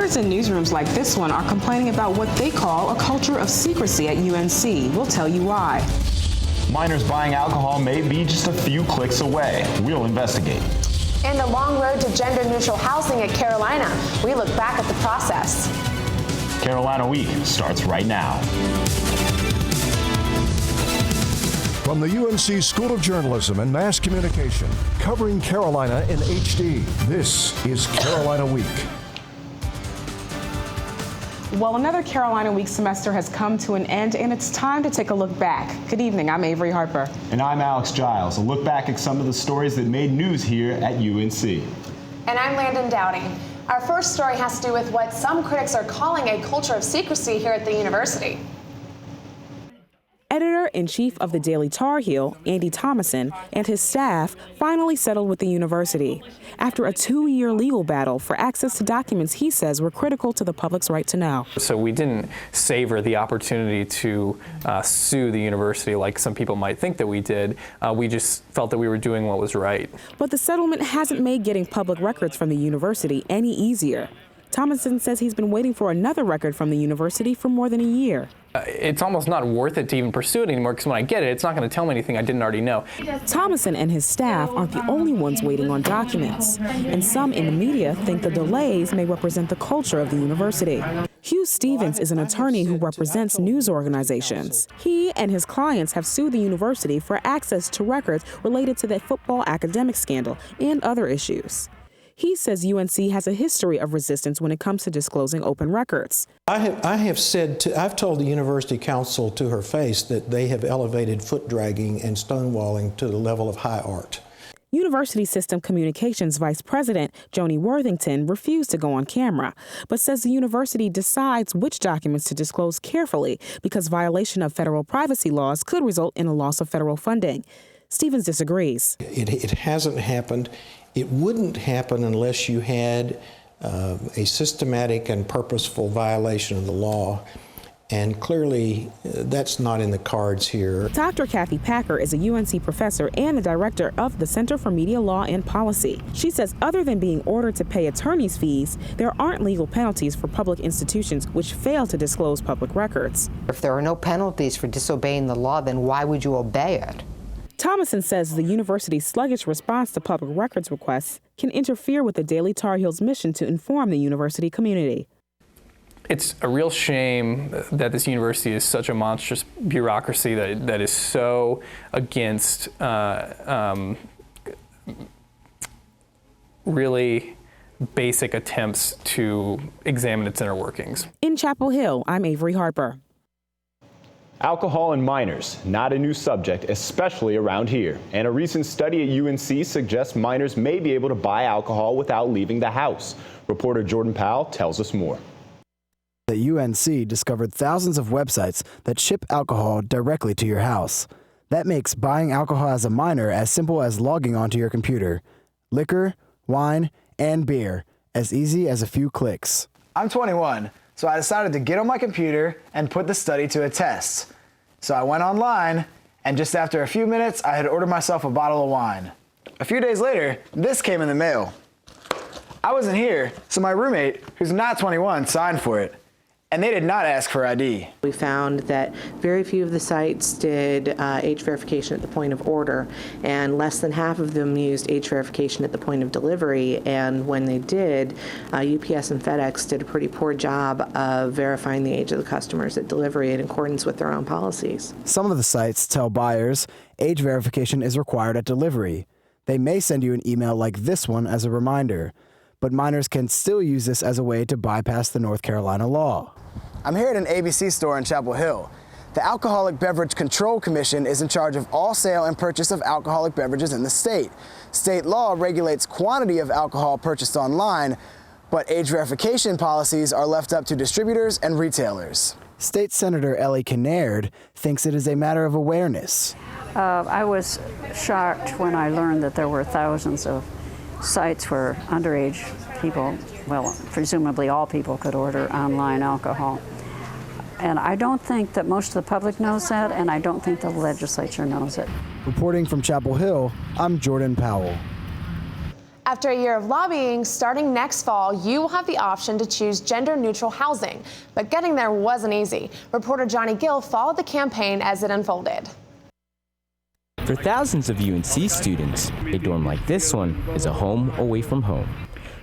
Minors in newsrooms like this one are complaining about what they call a culture of secrecy at UNC. We'll tell you why. Minors buying alcohol may be just a few clicks away. We'll investigate. And the long road to gender-neutral housing at Carolina. We look back at the process. Carolina Week starts right now. From the UNC School of Journalism and Mass Communication, covering Carolina in HD, this is Carolina Week. Well, another Carolina Week semester has come to an end, and it's time to take a look back. Good evening, I'm Avery Harper. And I'm Alex Giles. A look back at some of the stories that made news here at UNC. And I'm Landon Dowding. Our first story has to do with what some critics are calling a culture of secrecy here at the university. Editor-in-chief of the Daily Tar Heel, Andy Thomason, and his staff finally settled with the university after a 2-year legal battle for access to documents he says were critical to the public's right to know. So we didn't savor the opportunity to sue the university like some people might think that we did. We just felt that we were doing what was right. But the settlement hasn't made getting public records from the university any easier. Thomason says he's been waiting for another record from the university for more than a year. It's almost not worth it to even pursue it anymore, because when I get it, it's not going to tell me anything I didn't already know. Thomason and his staff aren't the only ones waiting on documents, and some in the media think the delays may represent the culture of the university. Hugh Stevens is an attorney who represents news organizations. He and his clients have sued the university for access to records related to the football academic scandal and other issues. He says UNC has a history of resistance when it comes to disclosing open records. I've told the University Council to her face that they have elevated foot dragging and stonewalling to the level of high art. University System Communications Vice President Joni Worthington refused to go on camera, but says the university decides which documents to disclose carefully because violation of federal privacy laws could result in a loss of federal funding. Stevens disagrees. It hasn't happened. It wouldn't happen unless you had a systematic and purposeful violation of the law. And clearly, that's not in the cards here. Dr. Kathy Packer is a UNC professor and the director of the Center for Media Law and Policy. She says other than being ordered to pay attorney's fees, there aren't legal penalties for public institutions which fail to disclose public records. If there are no penalties for disobeying the law, then why would you obey it? Thomason says the university's sluggish response to public records requests can interfere with the Daily Tar Heel's mission to inform the university community. It's a real shame that this university is such a monstrous bureaucracy that is so against really basic attempts to examine its inner workings. In Chapel Hill, I'm Avery Harper. Alcohol and minors, not a new subject, especially around here. And a recent study at UNC suggests minors may be able to buy alcohol without leaving the house. Reporter Jordan Powell tells us more. The UNC discovered thousands of websites that ship alcohol directly to your house. That makes buying alcohol as a minor as simple as logging onto your computer. Liquor, wine, and beer, as easy as a few clicks. I'm 21, so I decided to get on my computer and put the study to a test. So I went online, and just after a few minutes, I had ordered myself a bottle of wine. A few days later, this came in the mail. I wasn't here, so my roommate, who's not 21, signed for it. And they did not ask for ID. We found that very few of the sites did age verification at the point of order, and less than half of them used age verification at the point of delivery. And when they did, UPS and FedEx did a pretty poor job of verifying the age of the customers at delivery in accordance with their own policies. Some of the sites tell buyers age verification is required at delivery. They may send you an email like this one as a reminder, but minors can still use this as a way to bypass the North Carolina law. I'm here at an ABC store in Chapel Hill. The Alcoholic Beverage Control Commission is in charge of all sale and purchase of alcoholic beverages in the state. State law regulates quantity of alcohol purchased online, but age verification policies are left up to distributors and retailers. State Senator Ellie Kinnaird thinks it is a matter of awareness. I was shocked when I learned that there were thousands of sites where underage people, well, presumably all people, could order online alcohol. And I don't think that most of the public knows that, and I don't think the legislature knows it. Reporting from Chapel Hill, I'm Jordan Powell. After a year of lobbying, starting next fall, you will have the option to choose gender-neutral housing. But getting there wasn't easy. Reporter Johnny Gill followed the campaign as it unfolded. For thousands of UNC students, a dorm like this one is a home away from home.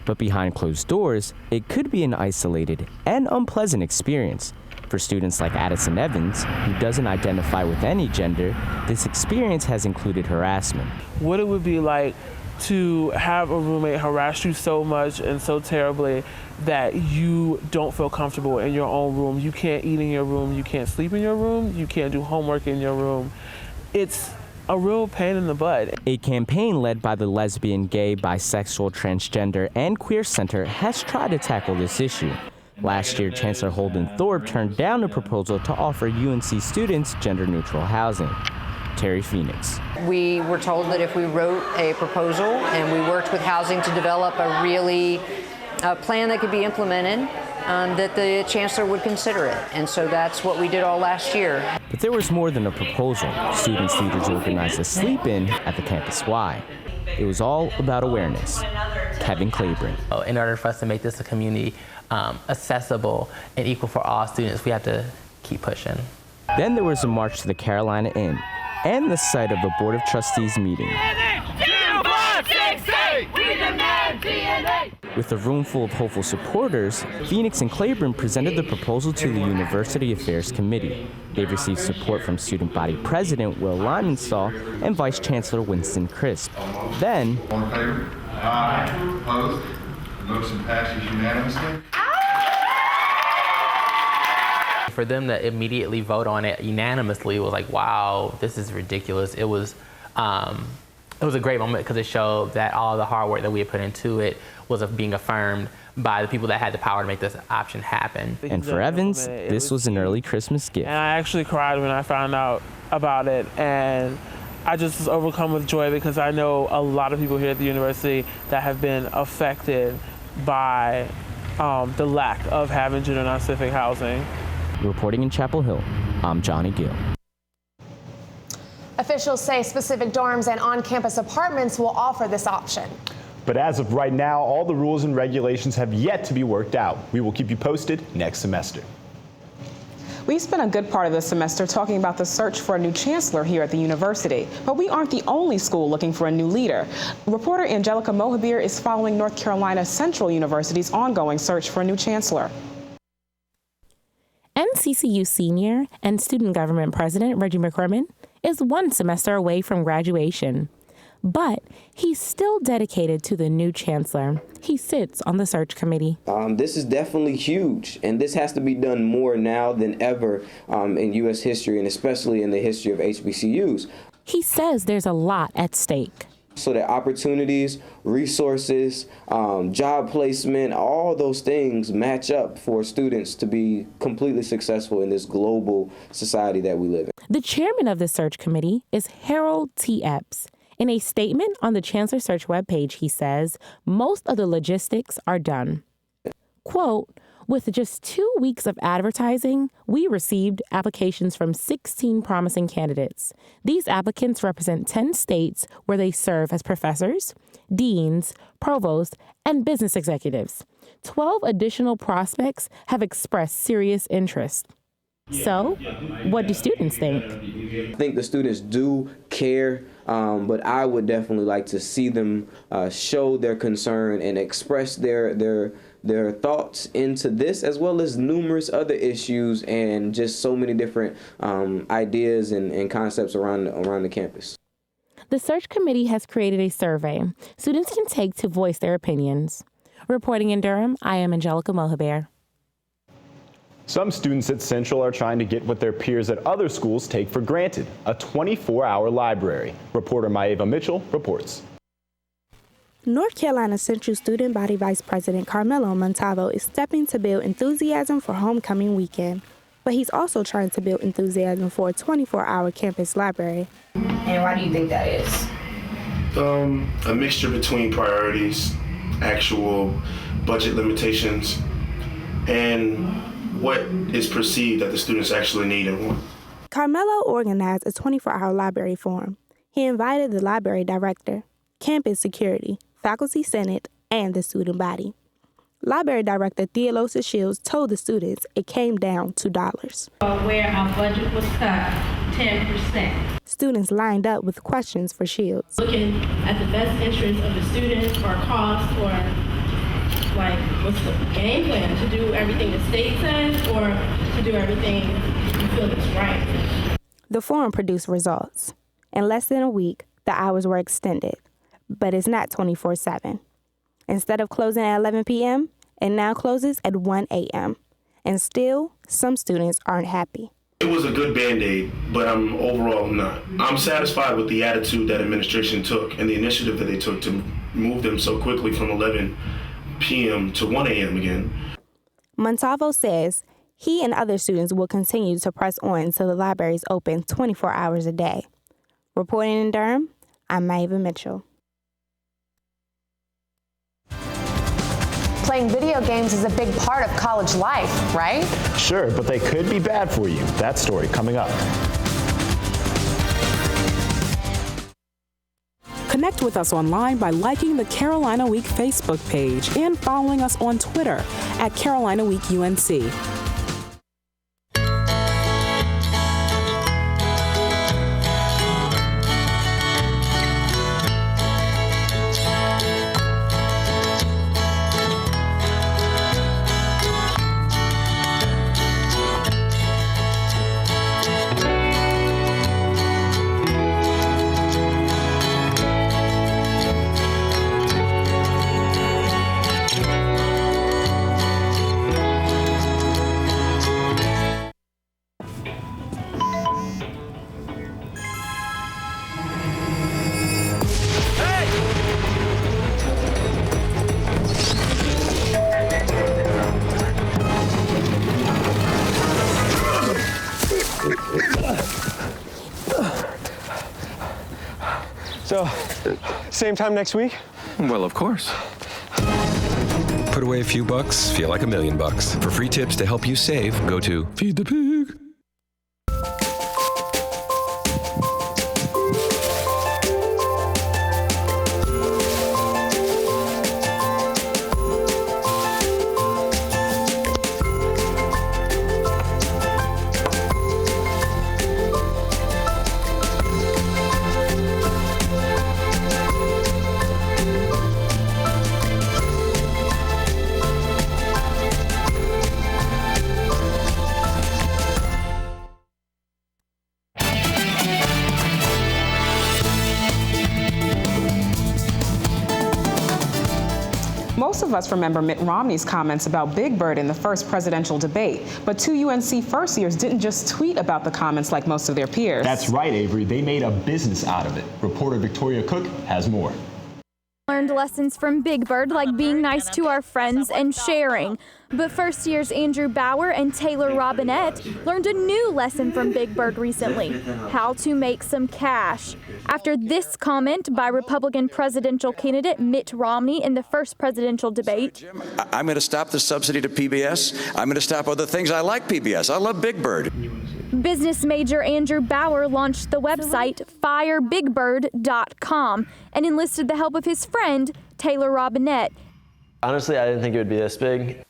But behind closed doors, it could be an isolated and unpleasant experience. For students like Addison Evans, who doesn't identify with any gender, this experience has included harassment. What it would be like to have a roommate harass you so much and so terribly that you don't feel comfortable in your own room. You can't eat in your room, you can't sleep in your room, you can't do homework in your room. It's a real pain in the butt. A campaign led by the Lesbian, Gay, Bisexual, Transgender, and Queer Center has tried to tackle this issue. Last year, Chancellor Holden Thorpe turned down a proposal to offer UNC students gender-neutral housing. Terry Phoenix. We were told that if we wrote a proposal and we worked with housing to develop a plan that could be implemented, that the chancellor would consider it. And so that's what we did all last year. But there was more than a proposal. Students' leaders organized a sleep-in at the Campus Y. It was all about awareness. Kevin Claiborne. In order for us to make this a community accessible and equal for all students, we have to keep pushing. Then there was a march to the Carolina Inn and the site of a Board of Trustees meeting. With a room full of hopeful supporters, Phoenix and Claiborne presented the proposal to the University Affairs Committee. They've received support from Student Body President Will Limonsaw and Vice Chancellor Winston Crisp. Then, all in favor? Aye. Opposed? The motion passes unanimously. For them to immediately vote on it unanimously was like, wow, this is ridiculous. It was a great moment because it showed that all the hard work that we had put into it was being affirmed by the people that had the power to make this option happen. And for Evans, this was an early Christmas gift. And I actually cried when I found out about it, and I just was overcome with joy because I know a lot of people here at the university that have been affected by the lack of having gender non-specific housing. Reporting in Chapel Hill, I'm Johnny Gill. Officials say specific dorms and on-campus apartments will offer this option. But as of right now, all the rules and regulations have yet to be worked out. We will keep you posted next semester. We spent a good part of the semester talking about the search for a new chancellor here at the university, but we aren't the only school looking for a new leader. Reporter Angelica Mohabir is following North Carolina Central University's ongoing search for a new chancellor. NCCU senior and student government president Reggie McCrimmon is one semester away from graduation, but he's still dedicated to the new chancellor. He sits on the search committee. This is definitely huge, and this has to be done more now than ever in U.S. history, and especially in the history of HBCUs. He says there's a lot at stake. So that opportunities, resources, job placement, all those things match up for students to be completely successful in this global society that we live in. The chairman of the search committee is Harold T. Epps. In a statement on the Chancellor Search webpage, he says, most of the logistics are done. Quote, with just 2 weeks of advertising, we received applications from 16 promising candidates. These applicants represent 10 states where they serve as professors, deans, provosts, and business executives. 12 additional prospects have expressed serious interest. So, what do students think? I think the students do care, but I would definitely like to see them show their concern and express their thoughts into this, as well as numerous other issues and just so many different ideas and concepts around the campus. The search committee has created a survey students can take to voice their opinions. Reporting in Durham, I am Angelica Mohabir. Some students at Central are trying to get what their peers at other schools take for granted, a 24-hour library. Reporter Maeva Mitchell reports. North Carolina Central Student Body Vice President Carmelo Montalvo is stepping to build enthusiasm for homecoming weekend, but he's also trying to build enthusiasm for a 24-hour campus library. And why do you think that is? A mixture between priorities, actual budget limitations, and what is perceived that the students actually need and want. Carmelo organized a 24-hour library forum. He invited the library director, campus security, faculty senate, and the student body. Library Director Theolosa Shields told the students it came down to dollars. Where our budget was cut 10%. Students lined up with questions for Shields. Looking at the best interest of the students or cost, or like what's the game plan, to do everything the state says or to do everything you feel is right. The forum produced results. In less than a week, the hours were extended, but it's not 24/7. Instead of closing at 11 p.m., it now closes at 1 a.m. And still, some students aren't happy. It was a good Band-Aid, but I'm overall not. I'm satisfied with the attitude that administration took and the initiative that they took to move them so quickly from 11 p.m. to 1 a.m. again. Montalvo says he and other students will continue to press on until the library is open 24 hours a day. Reporting in Durham, I'm Maeva Mitchell. Playing video games is a big part of college life, right? Sure, but they could be bad for you. That story coming up. Connect with us online by liking the Carolina Week Facebook page and following us on Twitter at Carolina Week UNC. So, same time next week? Well, of course. Put away a few bucks, feel like $1 million. For free tips to help you save, go to Feed the Pig. Most of us remember Mitt Romney's comments about Big Bird in the first presidential debate, but two UNC first years didn't just tweet about the comments like most of their peers. That's right, Avery. They made a business out of it. Reporter Victoria Cook has more. Learned lessons from Big Bird, like being nice to our friends and sharing. But first years Andrew Bauer and Taylor Robinette learned a new lesson from Big Bird recently: how to make some cash. After this comment by Republican presidential candidate Mitt Romney in the first presidential debate. I'm going to stop the subsidy to PBS. I'm going to stop other things. I like PBS. I love Big Bird. Business major Andrew Bauer launched the website firebigbird.com and enlisted the help of his friend Taylor Robinette. Honestly, I didn't think it would be this big.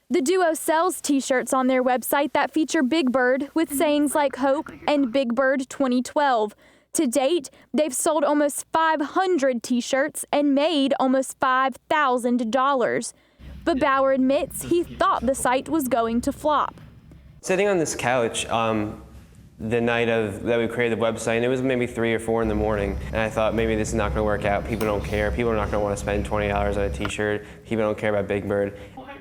The duo sells t-shirts on their website that feature Big Bird with sayings like Hope and Big Bird 2012. To date, they've sold almost 500 t-shirts and made almost $5,000. But Bauer admits he thought the site was going to flop. Sitting on this couch the night that we created the website, and it was maybe 3 or 4 in the morning, and I thought maybe this is not going to work out. People don't care. People are not going to want to spend $20 on a t-shirt. People don't care about Big Bird.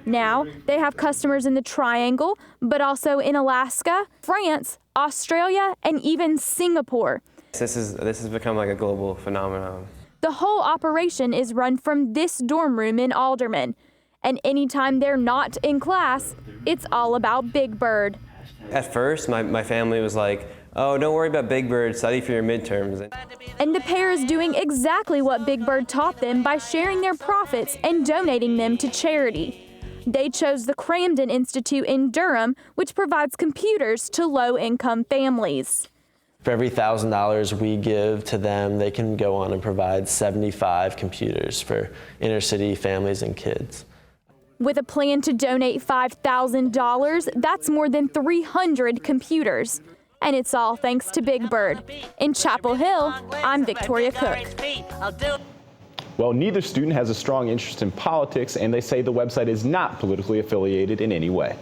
Now, they have customers in the Triangle, but also in Alaska, France, Australia, and even Singapore. This has become like a global phenomenon. The whole operation is run from this dorm room in Alderman. And anytime they're not in class, it's all about Big Bird. At first, my family was like, oh, don't worry about Big Bird, study for your midterms. And the pair is doing exactly what Big Bird taught them by sharing their profits and donating them to charity. They chose the Cramden Institute in Durham, which provides computers to low-income families. For every $1,000 we give to them, they can go on and provide 75 computers for inner city families and kids. With a plan to donate $5,000, that's more than 300 computers. And it's all thanks to Big Bird. In Chapel Hill, I'm Victoria Cook. Well, neither student has a strong interest in politics, and they say the website is not politically affiliated in any way.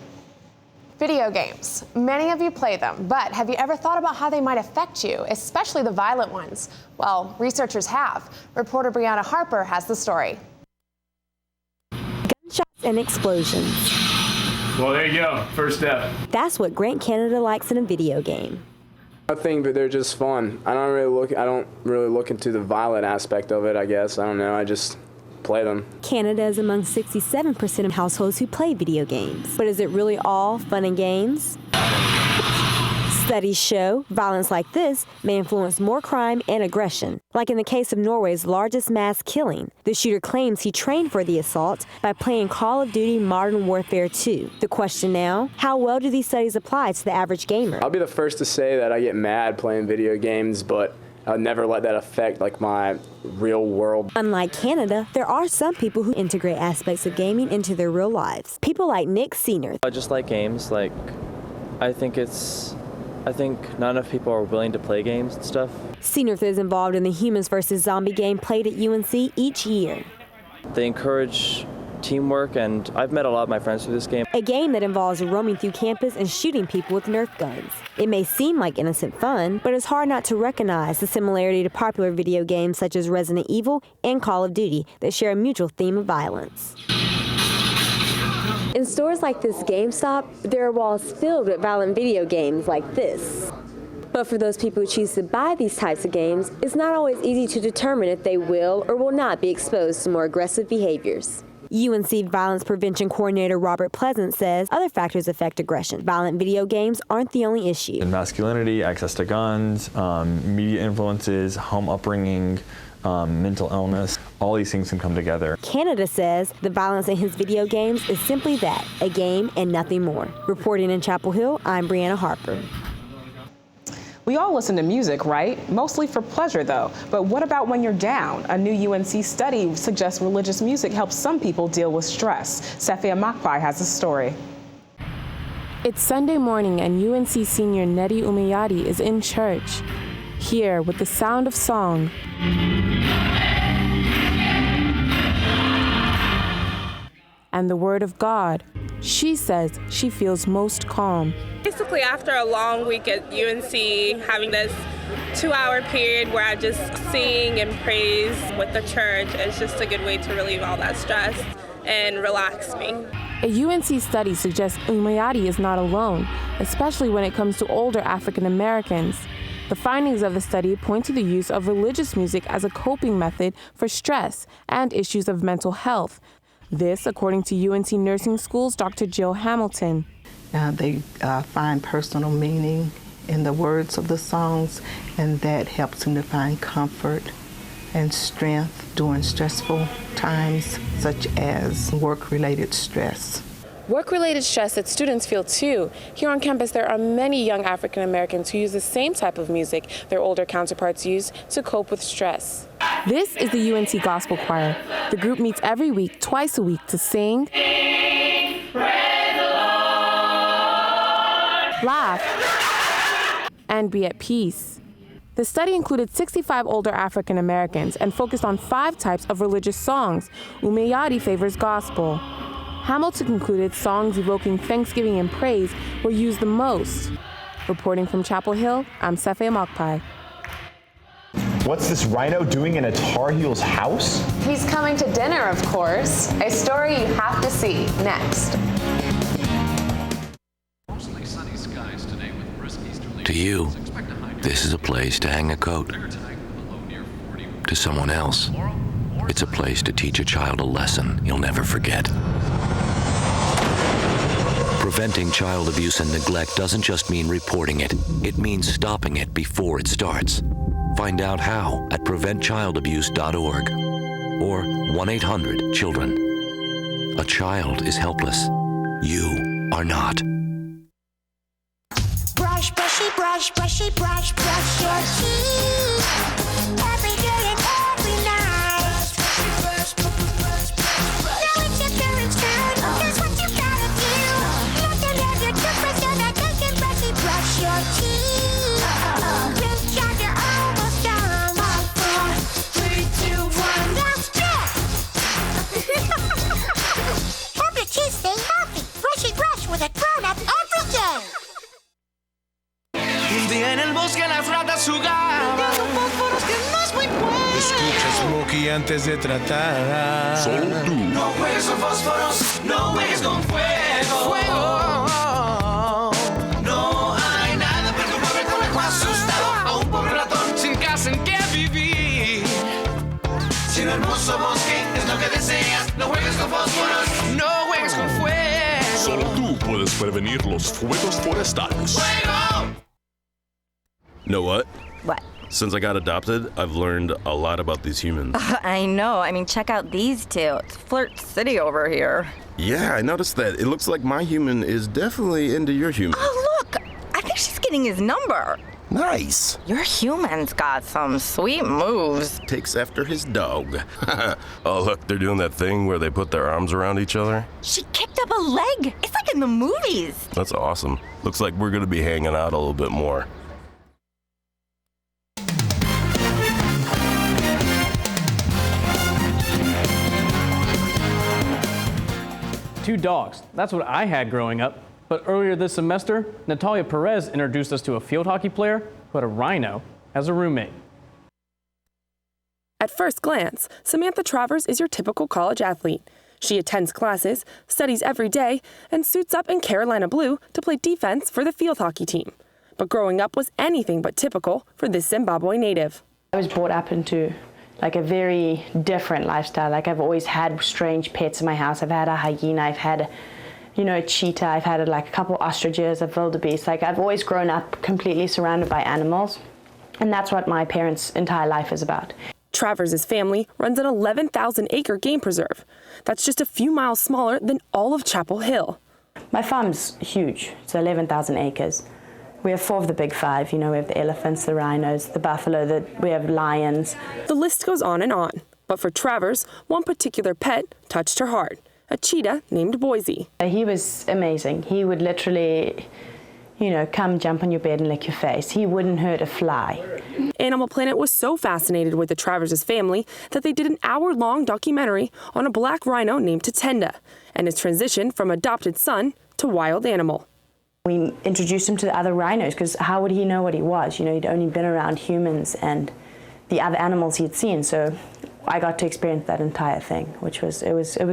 Video games. Many of you play them, but have you ever thought about how they might affect you, especially the violent ones? Well, researchers have. Reporter Brianna Harper has the story. Gunshots and explosions. Well, there you go. First step. That's what Grant Canada likes in a video game. I think that they're just fun. I don't really look into the violent aspect of it, I guess. I don't know. I just play them. Canada is among 67% of households who play video games. But is it really all fun and games? Studies show violence like this may influence more crime and aggression. Like in the case of Norway's largest mass killing, the shooter claims he trained for the assault by playing Call of Duty Modern Warfare 2. The question now, how well do these studies apply to the average gamer? I'll be the first to say that I get mad playing video games, but I'll never let that affect my real world. Unlike Canada, there are some people who integrate aspects of gaming into their real lives. People like Nick Senior. I just like games. I think not enough people are willing to play games and stuff. Senior is involved in the Humans vs. Zombie game played at UNC each year. They encourage teamwork, and I've met a lot of my friends through this game. A game that involves roaming through campus and shooting people with Nerf guns. It may seem like innocent fun, but it's hard not to recognize the similarity to popular video games such as Resident Evil and Call of Duty that share a mutual theme of violence. In stores like this GameStop, there are walls filled with violent video games like this. But for those people who choose to buy these types of games, it's not always easy to determine if they will or will not be exposed to more aggressive behaviors. UNC Violence Prevention Coordinator Robert Pleasant says other factors affect aggression. Violent video games aren't the only issue. Masculinity, access to guns, media influences, home upbringing, mental illness, all these things can come together. Canada says the violence in his video games is simply that, a game and nothing more. Reporting in Chapel Hill, I'm Brianna Harper. We all listen to music, right? Mostly for pleasure, though. But what about when you're down? A new UNC study suggests religious music helps some people deal with stress. Safia Makpai has a story. It's Sunday morning and UNC senior Nedi Umeyadi is in church. Here, with the sound of song and the word of God, she says she feels most calm. Basically, after a long week at UNC, having this 2-hour period where I just sing and praise with the church is just a good way to relieve all that stress and relax me. A UNC study suggests Umeyadi is not alone, especially when it comes to older African Americans. The findings of the study point to the use of religious music as a coping method for stress and issues of mental health. This, according to UNC Nursing School's Dr. Jill Hamilton. They find personal meaning in the words of the songs, and that helps them to find comfort and strength during stressful times, such as work-related stress. Work-related stress that students feel too. Here on campus, there are many young African Americans who use the same type of music their older counterparts use to cope with stress. This is the UNC Gospel Choir. The group meets every week, twice a week, to sing, praise the Lord, laugh, and be at peace. The study included 65 older African Americans and focused on 5 types of religious songs. Umeyadi favors gospel. Hamilton concluded songs evoking thanksgiving and praise were used the most. Reporting from Chapel Hill, I'm Safia Makpai. What's this rhino doing in a Tar Heel's house? He's coming to dinner, of course. A story you have to see next. To you, this is a place to hang a coat. To someone else, it's a place to teach a child a lesson you'll never forget. Preventing child abuse and neglect doesn't just mean reporting it. It means stopping it before it starts. Find out how at preventchildabuse.org or 1-800-CHILDREN. A child is helpless. You are not. Brush, brushy, brush. brush, brushy brush, brush your teeth. Every day and every night. Now it's your parents' turn. Here's what you gotta do. Let them have your toothbrush so that they can brushy brush your teeth. Great job, you're almost done. 1, 4, 3, 2, 1. That's it. Help your teeth stay healthy. Brushy brush with a grown-up every day. Un día en el bosque las ratas jugaban. Fósforos que no es muy bueno. Escucha Smokey antes de tratar. Solo tú. No juegues con fósforos, no juegues con fuego. No hay nada para un pobre conejo asustado, a un pobre ratón sin casa en que vivir. Si el hermoso bosque es lo que deseas, no juegues con fósforos, no juegues con fuego. Solo tú puedes prevenir los fuegos forestales. ¡Fuego! Know what? What? Since I got adopted, I've learned a lot about these humans. I know. I mean, check out these two. It's Flirt City over here. Yeah, I noticed that. It looks like my human is definitely into your human. Oh, look! I think she's getting his number. Nice. Your human's got some sweet moves. Takes after his dog. Oh, look, they're doing that thing where they put their arms around each other. She kicked up a leg. It's like in the movies. That's awesome. Looks like we're going to be hanging out a little bit more. Two dogs. That's what I had growing up. But earlier this semester, Natalia Perez introduced us to a field hockey player who had a rhino as a roommate. At first glance, Samantha Travers is your typical college athlete. She attends classes, studies every day, and suits up in Carolina blue to play defense for the field hockey team. But growing up was anything but typical for this Zimbabwe native. I was brought up into like a very different lifestyle. Like I've always had strange pets in my house. I've had a hyena, I've had, a cheetah, I've had like a couple ostriches, a wildebeest. Like I've always grown up completely surrounded by animals. And that's what my parents' entire life is about. Travers' family runs an 11,000-acre game preserve. That's just a few miles smaller than all of Chapel Hill. My farm's huge. It's 11,000 acres. We have 4 of the big 5. We have the elephants, the rhinos, the buffalo, we have lions. The list goes on and on. But for Travers, one particular pet touched her heart, a cheetah named Boise. He was amazing. He would literally, come jump on your bed and lick your face. He wouldn't hurt a fly. Animal Planet was so fascinated with the Travers' family that they did an hour-long documentary on a black rhino named Tatenda and his transition from adopted son to wild animal. We introduced him to the other rhinos because how would he know what he was? He'd only been around humans and the other animals he'd seen. So I got to experience that entire thing, which was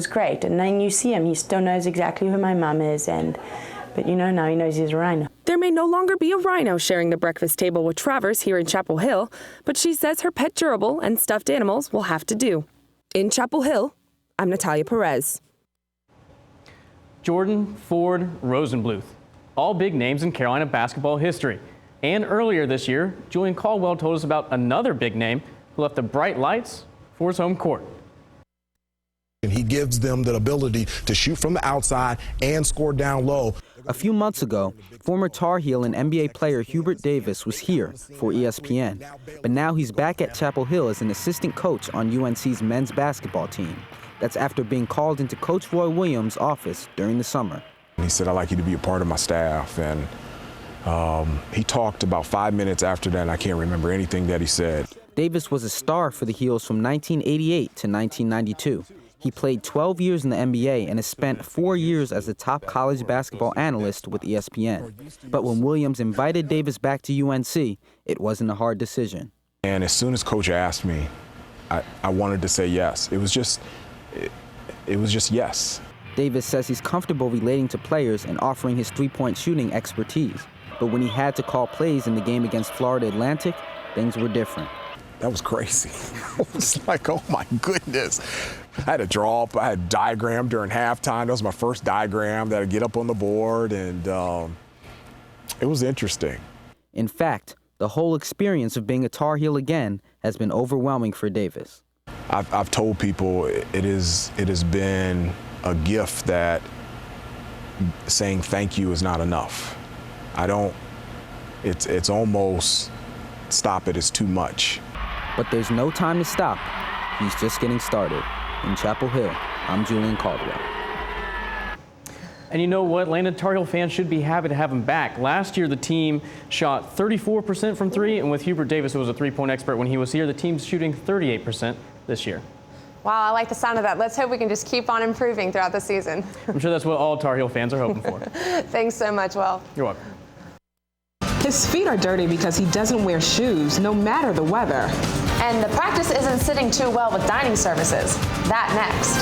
great. And then you see him, he still knows exactly who my mum is, but now he knows he's a rhino. There may no longer be a rhino sharing the breakfast table with Travers here in Chapel Hill, but she says her pet gerbil and stuffed animals will have to do. In Chapel Hill, I'm Natalia Perez. Jordan, Ford, Rosenbluth. All big names in Carolina basketball history. And earlier this year, Julian Caldwell told us about another big name who left the bright lights for his home court. And he gives them the ability to shoot from the outside and score down low. A few months ago, former Tar Heel and NBA player Hubert Davis was here for ESPN. But now he's back at Chapel Hill as an assistant coach on UNC's men's basketball team. That's after being called into Coach Roy Williams' office during the summer. He said, I'd like you to be a part of my staff. And he talked about 5 minutes after that, and I can't remember anything that he said. Davis was a star for the Heels from 1988 to 1992. He played 12 years in the NBA and has spent 4 years as a top college basketball analyst with ESPN. But when Williams invited Davis back to UNC, it wasn't a hard decision. And as soon as Coach asked me, I wanted to say yes. It was just yes. Davis says he's comfortable relating to players and offering his three-point shooting expertise. But when he had to call plays in the game against Florida Atlantic, things were different. That was crazy. I was like, oh my goodness. I had to draw up, I had a diagram during halftime. That was my first diagram that I'd get up on the board, and it was interesting. In fact, the whole experience of being a Tar Heel again has been overwhelming for Davis. I've told people it has been a gift that saying thank you is not enough. I don't it's almost stop it is too much. But there's no time to stop. He's just getting started. In Chapel Hill, I'm Julian Caldwell. And you know what? Atlanta Tar Heel fans should be happy to have him back. Last year, the team shot 34% from three, and with Hubert Davis, who was a three-point expert when he was here, the team's shooting 38% this year. Wow, I like the sound of that. Let's hope we can just keep on improving throughout the season. I'm sure that's what all Tar Heel fans are hoping for. Thanks so much, Will. You're welcome. His feet are dirty because he doesn't wear shoes, no matter the weather. And the practice isn't sitting too well with dining services. That next.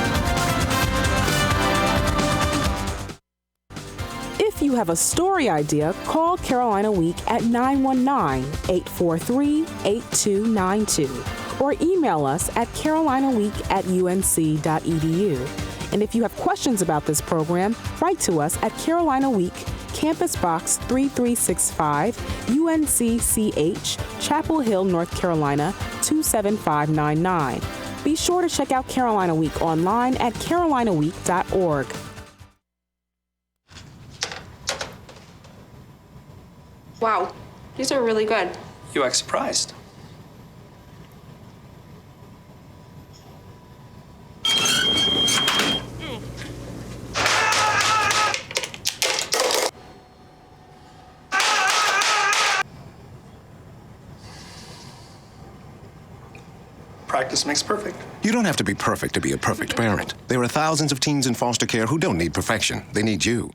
If you have a story idea, call Carolina Week at 919-843-8292 or email us at carolinaweek@unc.edu. And if you have questions about this program, write to us at Carolina Week, Campus Box 3365, UNC-CH, Chapel Hill, North Carolina 27599. Be sure to check out Carolina Week online at carolinaweek.org. Wow, these are really good. You act surprised. Practice makes perfect. You don't have to be perfect to be a perfect parent. There are thousands of teens in foster care who don't need perfection. They need you.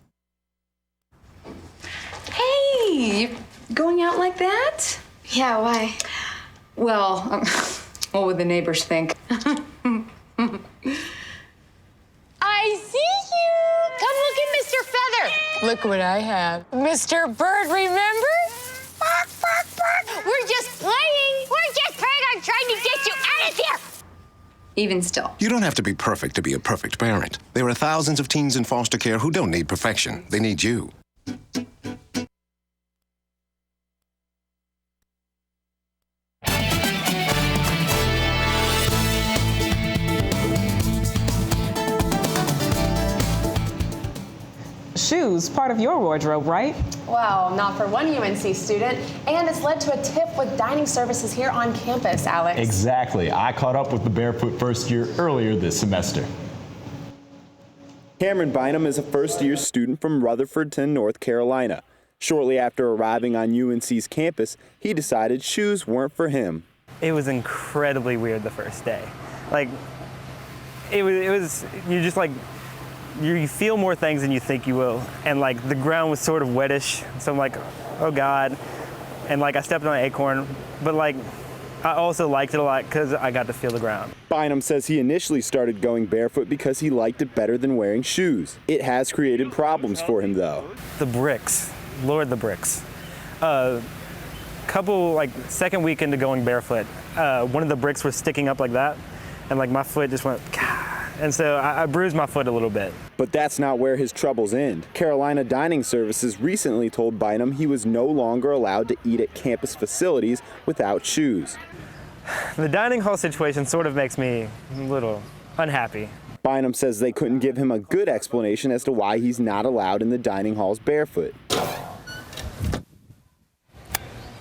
Hey, going out like that? Yeah, why? Well, what would the neighbors think? I see you! Come look at Mr. Feather. Look what I have. Mr. Bird, remember? Bark, bark, bark. We're just playing. We're just playing on trying to get you out of here. Even still. You don't have to be perfect to be a perfect parent. There are thousands of teens in foster care who don't need perfection. They need you. Shoes, part of your wardrobe, right? Well, not for one UNC student, and it's led to a tip with dining services here on campus, Alex. Exactly. I caught up with the Barefoot first year earlier this semester. Cameron Bynum is a first-year student from Rutherfordton, North Carolina. Shortly after arriving on UNC's campus, he decided shoes weren't for him. It was incredibly weird the first day. Like, it was you just like, you feel more things than you think you will. And like the ground was sort of wettish. So I'm like, oh God. And like I stepped on an acorn, but like I also liked it a lot because I got to feel the ground. Bynum says he initially started going barefoot because he liked it better than wearing shoes. It has created problems for him though. The bricks, Lord, the bricks. Couple, like second week into going barefoot, one of the bricks was sticking up like that. And like my foot just went, and so I bruised my foot a little bit. But that's not where his troubles end. Carolina Dining Services recently told Bynum he was no longer allowed to eat at campus facilities without shoes. The dining hall situation sort of makes me a little unhappy. Bynum says they couldn't give him a good explanation as to why he's not allowed in the dining halls barefoot.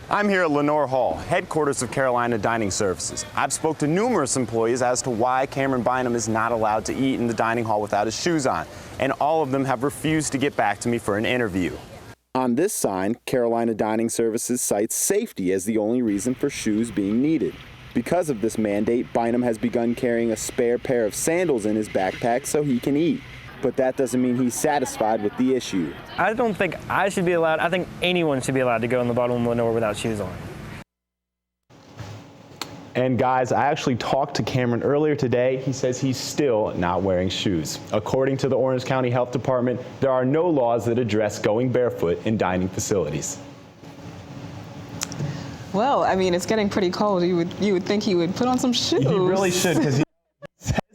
I'm here at Lenore Hall, headquarters of Carolina Dining Services. I've spoke to numerous employees as to why Cameron Bynum is not allowed to eat in the dining hall without his shoes on, and all of them have refused to get back to me for an interview. On this sign, Carolina Dining Services cites safety as the only reason for shoes being needed. Because of this mandate, Bynum has begun carrying a spare pair of sandals in his backpack so he can eat. But that doesn't mean he's satisfied with the issue. I don't think I should be allowed, I think anyone should be allowed to go in the bottom of Lenore without shoes on. And guys, I actually talked to Cameron earlier today. He says he's still not wearing shoes. According to the Orange County Health Department, there are no laws that address going barefoot in dining facilities. Well, I mean, it's getting pretty cold. You would think he would put on some shoes. He really should, because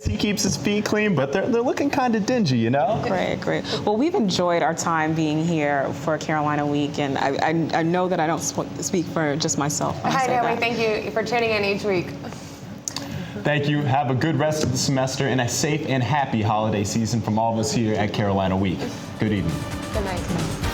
he keeps his feet clean, but they're looking kind of dingy, you know? Great. Well, we've enjoyed our time being here for Carolina Week, and I know that I don't speak for just myself. I know. We thank you for tuning in each week. Thank you. Have a good rest of the semester and a safe and happy holiday season from all of us here at Carolina Week. Good evening. Good night.